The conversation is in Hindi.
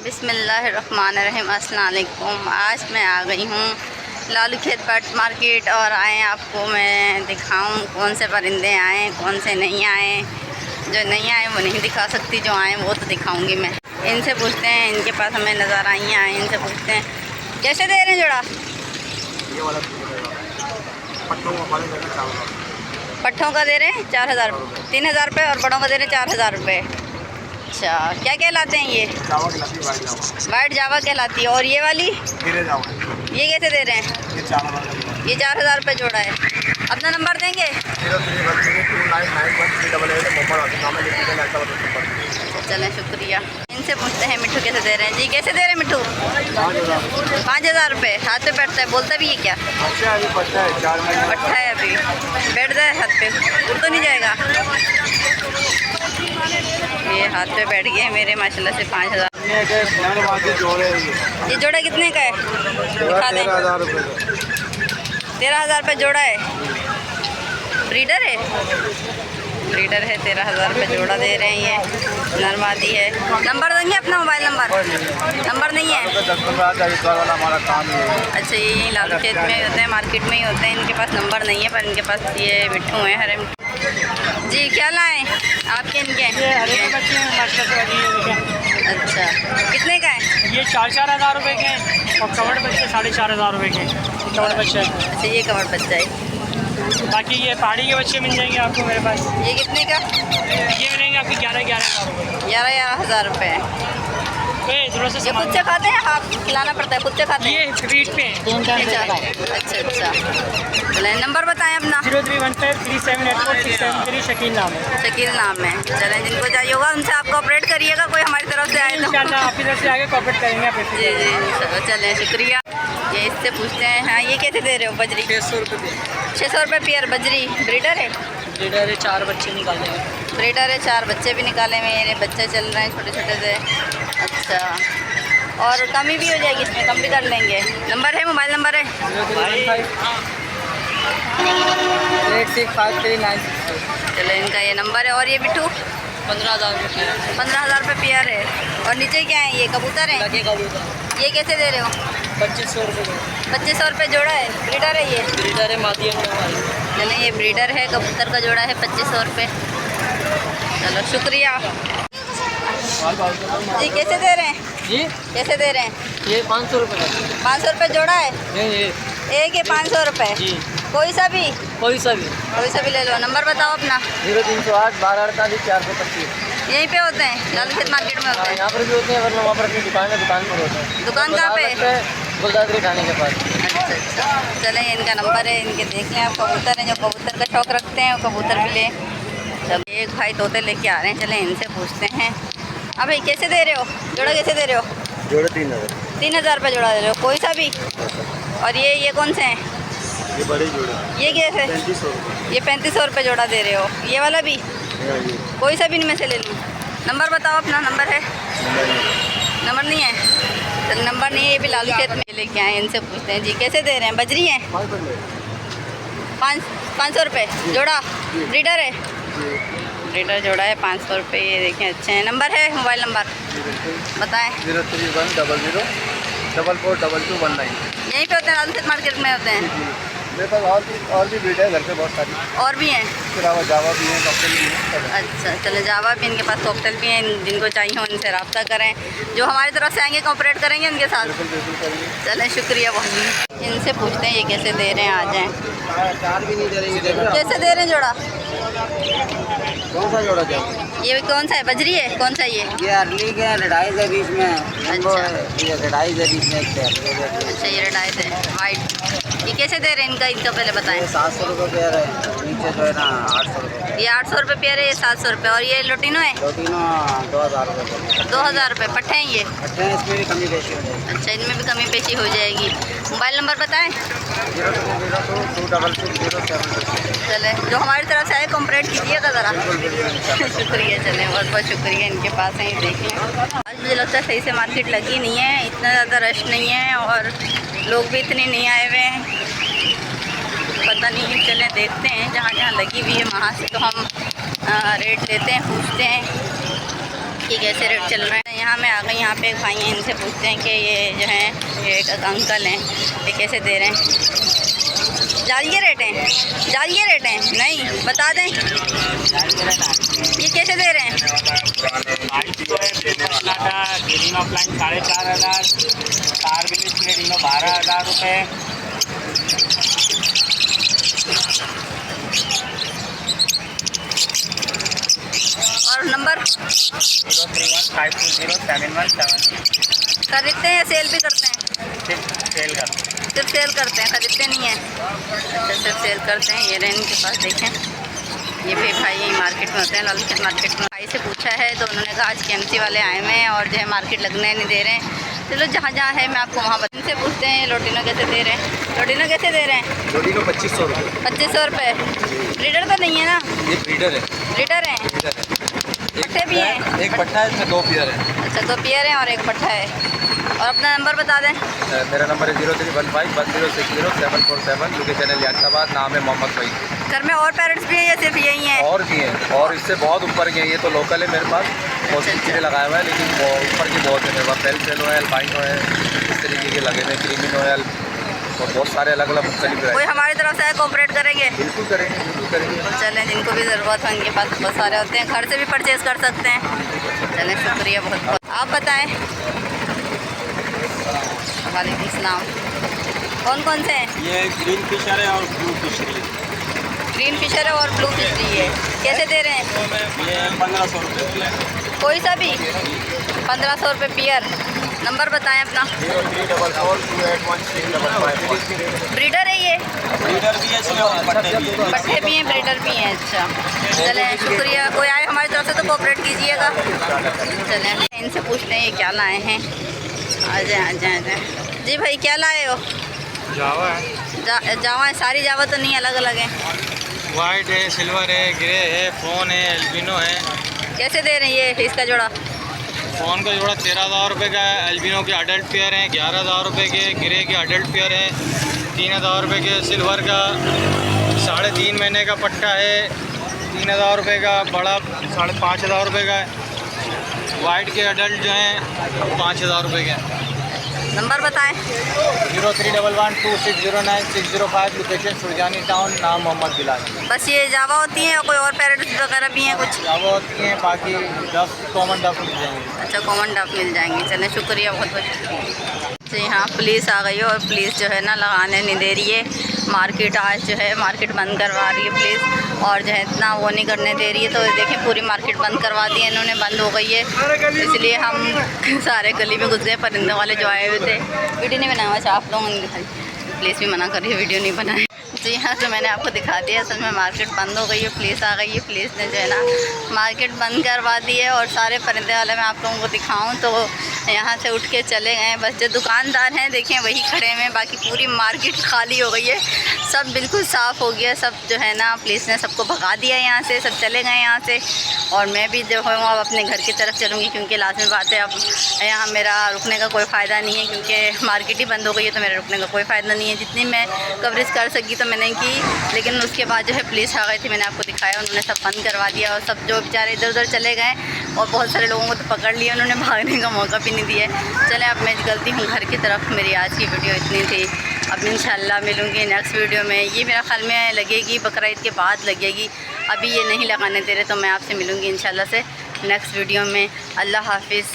बिस्मिल्लाहिर्रहमानिर्रहीम। अस्सलाम वालेकुम। आज मैं आ गई हूँ लालू खेत पेट मार्केट और आए आपको मैं दिखाऊं कौन से परिंदे आए कौन से नहीं आए। जो नहीं आए वो नहीं दिखा सकती, जो आए वो तो दिखाऊंगी मैं। इनसे पूछते हैं, इनके पास हमें नज़र आई हैं, इनसे पूछते हैं कैसे दे रहे हैं जोड़ा। पट्ठों का दे रहे हैं 4000 3000 रुपये और बड़ों का दे रहे हैं 4000 रुपये। अच्छा, क्या कहलाते हैं ये? वाइट जावा कहलाती है। और ये वाली ये कैसे दे रहे हैं? ये 4000 रुपये जोड़ा है। अपना नंबर देंगे? चलें, शुक्रिया। इनसे पूछते हैं मिट्ठू कैसे दे रहे हैं। जी कैसे दे रहे हैं मिट्ठू? 5000 रुपये। हाथ पे बैठता है, बोलता भी है क्या? पट्ठा है, अभी बैठ जाए हाथ पे, उड़ तो नहीं जाएगा। ये हाथ पे बैठ गए मेरे माशाल्लाह से। 5000 ये जोड़ा कितने का है? दिखा दें। 13,000 रुपये जोड़ा है। ब्रीडर है, ब्रीडर है। 13,000 रुपये जोड़ा दे रहे हैं। ये नरमादी है। नंबर देंगे अपना? मोबाइल नंबर नहीं है? अच्छा, ये यहीं लालू खेत में ही होते हैं, मार्केट में ही होते हैं। इनके पास नंबर नहीं है, पर इनके पास ये मिट्ठू हैं, हरे मिट्ठू। जी क्या लाएँ आपके? इनके हरे बच्चे हैं। अच्छा, कितने का है? ये 4,000 रुपये के हैं और कवर बच्चे 4,500 रुपये के कवर बच्चे। अच्छा, ये कवर बच्चा है। बाकी ये पहाड़ी के बच्चे मिल जाएंगे आपको मेरे पास। ये कितने का? ये मिलेंगे आपको 11,000 रुपये। 11,000 रुपये। ये खुद से खाते हैं? आप खिलाना पड़ता है? खुद से खाते हैं? ये फीड पे हैं। अच्छा। चलें, नंबर बताएं अपना। 0315378467 शकील नाम है। शकील नाम है। चलें, जिनको चाहिए होगा उनसे आप कोऑपरेट करिएगा, कोई हमारी तरफ से आए तो। इंशाल्लाह आप इधर से आगे कोऑपरेट करेंगे आप। जी। चलें, शुक्रिया। ये इससे पूछते हैं। हाँ, ये कैसे दे रहे हो बजरी? 600 रुपये। 600 रुपये पेयर बजरी। ब्रीडर है? ब्रीडर है, 4 बच्चे निकाले हैं। ब्रीडर है, 4 बच्चे भी निकाले हुए हैं। बच्चे चल रहे हैं छोटे छोटे से। अच्छा, और कमी भी हो जाएगी इसमें? कम भी कर लेंगे। नंबर है? मोबाइल नंबर है? 865396। चलो, इनका ये नंबर है। और ये मिट्ठू 15,000 रुपये। 15,000 रुपये पेयर है। और नीचे क्या है? ये कबूतर है। ये कैसे दे रहे हो? 2500 रुपये। 2500 रुपये जोड़ा है। ब्रीडर है? ये ब्रीडर है, मादी है। चलें, ये ब्रीडर है, कबूतर का जोड़ा है। 2500 रुपये। चलो, शुक्रिया जी। कैसे दे रहे हैं? जी कैसे दे रहे हैं? ये 500 रुपये। 500 रुपये जोड़ा है। ये एक है 500 रुपये। जी, कोई सा भी कोई सा भी ले लो। नंबर बताओ अपना। 0308 1248 425। यहीं पे होते हैं, लालू खेत मार्केट में होते हैं। यहाँ पर भी होते हैं, वरना वहाँ पर अपनी दुकान पर होते हैं। दुकान कहाँ पे? गुलदासरी थाने के पास। अच्छा। चलें, इनका नंबर है, इनके देख लें आप। कबूतर हैं, जो कबूतर का शौक़ रखते हैं वो कबूतर भी लें। चलो, एक भाई तोते लेके आ रहे हैं। चलें, इनसे पूछते हैं। अब भाई कैसे दे रहे हो? जोड़ा कैसे दे रहे हो? जोड़ा 3,000। 3,000 रुपये जोड़ा दे रहे हो, कोई सा भी? और ये कौन से हैं? ये बड़े जोड़े। ये कैसे? 3500 रुपये। ये 3500 रुपये जोड़ा दे रहे हो। ये वाला भी? कोई सा भी इनमें से ले लूँ? नंबर बताओ अपना। नंबर है? नंबर नहीं है। चल, नंबर नहीं है। ये भी लालू खेत में लेके आए, इनसे पूछते हैं। जी कैसे दे रहे हैं? बजरी है? 500 रुपये जोड़ा। ब्रीडर है? ब्रीडर जोड़ा है। 500 रुपये। ये देखें, अच्छे हैं। नंबर है? मोबाइल नंबर बताएं। 031000 442219। यहीं पे होते हैं, लालू खेत मार्केट में होते हैं। मेरे पास और भी ब्रीड है घर पे, बहुत सारी। और भी हैं? इसके अलावा जावा भी हैं, कॉकटेल भी हैं। अच्छा, चलो, जावा भी इनके पास, कॉकटेल भी हैं। जिनको चाहिए हो इनसे रब्ता करें, जो हमारी तरफ से आएंगे कोऑपरेट करेंगे उनके साथ। बिल्कुल करिए। चलें, शुक्रिया बहुत। इनसे पूछते हैं ये कैसे दे रहे हैं। आ जाएँ। 4 भी नहीं दे रही। कैसे दे रहे हैं जोड़ा? कौन सा जोड़ा चाहिए? ये कौन सा है? बजरी है? कौन सा ये? अर्ली के रेडाइज है बीच में। अच्छा। ये रेडाइज है बीच में। अच्छा, ये रेडाइज है वाइट। ये कैसे दे रहे हैं? इनका पहले बताएं। 700 रुपये पेयर है। नीचे जो है ना 800 रुपये। ये 800 रुपये पेयर है, ये 700 रुपये। और ये लोटिनो है? लोटिनो 2000 रुपये। 2000 रुपये। पट्टे हैं ये? अच्छा, इसमें भी कमी पेशी हो जाएगी। अच्छा, इनमें भी कमी पेशी हो जाएगी। मोबाइल नंबर बताएं। 02022207। चले, जो हमारी तरफ से आए कॉम्परेट कीजिएगा ज़रा। शुक्रिया। चलें, बहुत बहुत शुक्रिया। इनके पास है, देख लें। आज मुझे लगता है सही से मार्केट लगी नहीं है, इतना ज़्यादा रश नहीं है और लोग भी इतने नहीं आए हुए हैं। पता नहीं, चलें देखते हैं। जहाँ जहाँ लगी हुई है वहाँ से तो हम रेट लेते हैं, पूछते हैं कि कैसे रेट चल रहे हैं। यहाँ मैं आ गई, यहाँ पे भाई हैं, इनसे पूछते हैं कि ये जो है ये एक अंकल हैं, ये कैसे दे रहे हैं। जालिए रेट हैं, जालिए रेट हैं, नहीं बता दें ये कैसे दे रहे हैं। ग्रीन ऑफलाइन 4,500, कार विलेज प्लेटिनो 12,000 रुपये। और नंबर 031520717। खरीदते हैं या सेल भी करते हैं? सिर्फ सेल करते हैं, खरीदते नहीं हैं। अच्छा, सिर्फ सेल करते हैं। ये रहे इनके पास, देखें ये भी भाई यही मार्केट में होते हैं, लालखेत मार्केट में। भाई से पूछा है तो उन्होंने कहा आज KMC वाले आए हुए हैं और जो है मार्केट लगने नहीं दे रहे हैं। चलो जहाँ जहाँ है मैं आपको वहाँ बता। इनसे पूछते हैं लोटिनो कैसे दे रहे हैं। लोटिनो कैसे दे रहे हैं? लोटिनो 2500 रुपये। 2500 रुपये। ब्रीडर तो नहीं है ना? ये ब्रीडर है। ब्रीडर है, पट्ठे भी हैं? एक पट्ठा है, इसमें 2 पेयर है। अच्छा, 2 पेयर हैं और एक पट्ठा है। और अपना नंबर बता दें। मेरा नंबर है 03151060 लोकेशन है लियाकताबाद, नाम है मोहम्मद भाई। घर में और पेरेंट्स भी हैं या सिर्फ यही हैं? और भी हैं, और इससे बहुत ऊपर के हैं। ये तो लोकल है मेरे पास, बहुत सी चीज़ें लगाया हुआ है, लेकिन ऊपर की बहुत है मेरे पास। पेल्सेलो है, अल्बाइनो है, इस तरीके के लगे हुए, क्रीमिनो है और बहुत सारे अलग अलग मुख्तलिफ है। कोई हमारी तरफ से कोऑपरेट करेंगे? बिल्कुल करेंगे, बिल्कुल करेंगे। चलें, जिनको भी ज़रूरत हो इनके पास बहुत सारे होते हैं, घर से भी परचेज़ कर सकते हैं। चलें, शुक्रिया बहुत बहुत। आप बताएं। वालेकुम सलाम। कौन कौन से हैं? ये ग्रीन फिशर है और ब्लू फिशरी। ग्रीन फिशर है और ब्लू फिशरी है। कैसे दे रहे हैं? ये 1500 रुपये। कोई सा भी 1500 रुपये पेयर। नंबर बताएं अपना। 0344281655। ब्रीडर है ये? ब्रीडर भी है इसमें और पट्टे भी है। पट्टे भी हैं, ब्रीडर भी हैं। अच्छा, चलें, शुक्रिया। कोई आए हमारी तरफ से तो कोऑपरेट कीजिएगा। चलें, इनसे पूछते हैं ये क्या लाए हैं। आ जाए आ जाए आ जाए। जी भाई, क्या लाए हो? जावा है। जावा है? सारी जावा तो नहीं, अलग अलग है। वाइट है, सिल्वर है, ग्रे है, फ़ोन है, एल्बिनो है। कैसे दे रहे हैं ये इसका जोड़ा? फ़ोन का जोड़ा 13,000 रुपये का है। एल्बिनो के अडल्ट पेयर हैं 11,000 रुपये के। ग्रे के अडल्ट पेयर हैं 3,000 रुपये के। सिल्वर का 3.5 महीने का पट्टा है 3,000 रुपये का। बड़ा 5,500 रुपये का है। वाइट के अडल्ट जो हैं 5,000 रुपये के। नंबर बताएं। 031126096005। लोकेशन सुरजानी टाउन, नाम मोहम्मद बिलाल। बस ये जावा होती हैं या कोई और पैरेट्स वगैरह भी हैं कुछ? जावा होती हैं, बाकी डफ कॉमन डफ मिल जाएंगे। अच्छा, कॉमन डफ मिल जाएंगे। चलें, शुक्रिया बहुत बहुत। जी हाँ, पुलिस आ गई है और पुलिस जो है ना लगाने नहीं दे रही है। मार्केट आज जो है मार्केट बंद करवा रही है पुलिस, और जो है इतना वो नहीं करने दे रही है। तो देखें, पूरी मार्केट बंद करवा दी है इन्होंने, बंद हो गई है। इसलिए हम सारे गली में घुस गए। परिंदे वाले जो आए हुए थे, वीडियो नहीं बनाया अच्छा आप लोगों ने, पुलिस भी मना कर रही है वीडियो नहीं बनाए। जी हाँ, तो मैंने आपको दिखा दिया। असल में मार्केट बंद हो गई है, पुलिस आ गई है। पुलिस ने जो है ना मार्केट बंद करवा दी है। और सारे परिंदे वाले मैं आप लोगों को दिखाऊं तो यहाँ से उठ के चले गए। बस जो दुकानदार हैं देखें वही खड़े हुए हैं, बाकी पूरी मार्केट खाली हो गई है। सब बिल्कुल साफ़ हो गया। सब जो है ना पुलिस ने सबको भगा दिया यहाँ से, सब चले गए यहाँ से। और मैं भी जो हूँ अब अपने घर की तरफ चलूँगी, क्योंकि लाज़मी बात है अब यहाँ मेरा रुकने का कोई फ़ायदा नहीं है, क्योंकि मार्केट ही बंद हो गई है। तो मेरा रुकने का कोई फ़ायदा नहीं है। जितनी मैं कवरेज कर सकी तो मैंने की, लेकिन उसके बाद जो है पुलिस आ गई थी, मैंने आपको दिखाया, उन्होंने सब बंद करवा दिया। और सब जो बेचारे इधर उधर चले गए और बहुत सारे लोगों को तो पकड़ लिया उन्होंने, भागने का मौका भी नहीं दिया। चलें, अब मैं निकलती हूँ घर की तरफ। मेरी आज की वीडियो इतनी थी। अब इंशाल्लाह मिलूँगी नेक्स्ट वीडियो में। ये मेरा ख्याल में लगेगी बकरा ईद के बाद लगेगी, अभी ये नहीं लगाने दे रहे। तो मैं आपसे मिलूँगी इंशाल्लाह से नेक्स्ट वीडियो में। अल्लाह हाफिज़।